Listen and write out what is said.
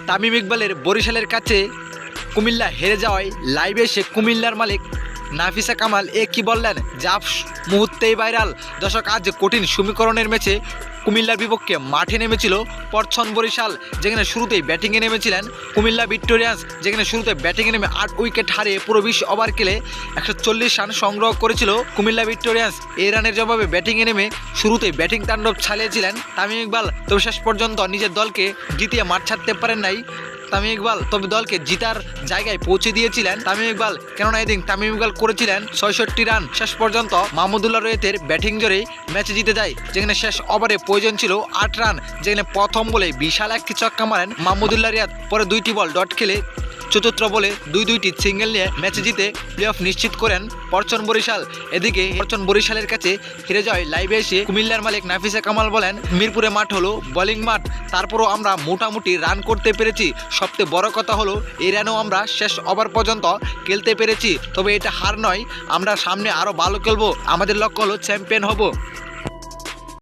তামিম ইকবালের বরিশালের কাছে কুমিল্লা হেরে যাওয়ায় লাইভে এসে কুমিল্লার মালিক নাফিসা কামাল কি বললেন যা মুহূর্তেই ভাইরাল। দর্শক, আজ কঠিন সমীকরণের ম্যাচে কুমিল্লার বিপক্ষে মাঠে নেমেছিল পরছন বরিশাল, যেখানে শুরুতেই ব্যাটিংয়ে নেমেছিলেন কুমিল্লা ভিক্টোরিয়ান্স, যেখানে শুরুতে ব্যাটিংয়ে নেমে 8 উইকেট হারিয়ে পুরো 20 ওভার খেলে 140 রান সংগ্রহ করেছিল কুমিল্লা ভিক্টোরিয়ান্স। এই রানের জবাবে ব্যাটিংয়ে নেমে শুরুতেই ব্যাটিং তাণ্ডব চালিয়েছিলেন তামিম ইকবাল, তবে শেষ পর্যন্ত নিজের দলকে জিতিয়ে মাঠ ছাড়তে পারেন নাই তামিম ইকবাল, তবে দলকে জিতার জায়গায় পৌঁছে দিয়েছিলেন তামিম ইকবাল, কেননা এদিন তামিম ইকবাল করেছিলেন 66 রান। শেষ পর্যন্ত মাহমুদুল্লাহ রোহিতের ব্যাটিং জোরেই ম্যাচ জিতে যায়, যেখানে শেষ ওভারে প্রয়োজন ছিল 8 রান, যেখানে প্রথম বলে বিশাল একটি ছক্কা মারেন মাহমুদুল্লাহ রিয়াদ, পরে 2টি বল ডট খেলে চতুর্থ বলে 2টি সিঙ্গেল নিয়ে ম্যাচ জিতে প্লে অফ নিশ্চিত করেন পরছন বরিশাল। এদিকে পরছন বরিশালের কাছে হেরে যাওয়ায় লাইভে এসে কুমিল্লার মালিক নাফিসা কামাল বলেন, মিরপুরে মাঠ হলো বোলিং মাঠ, তারপরও আমরা মোটামুটি রান করতে পেরেছি। সবচেয়ে বড় কথা হলো এই রানেও আমরা শেষ ওভার পর্যন্ত খেলতে পেরেছি, তবে এটা হার নয়, আমরা সামনে আরও ভালো খেলবো, আমাদের লক্ষ্য হলো চ্যাম্পিয়ন হব।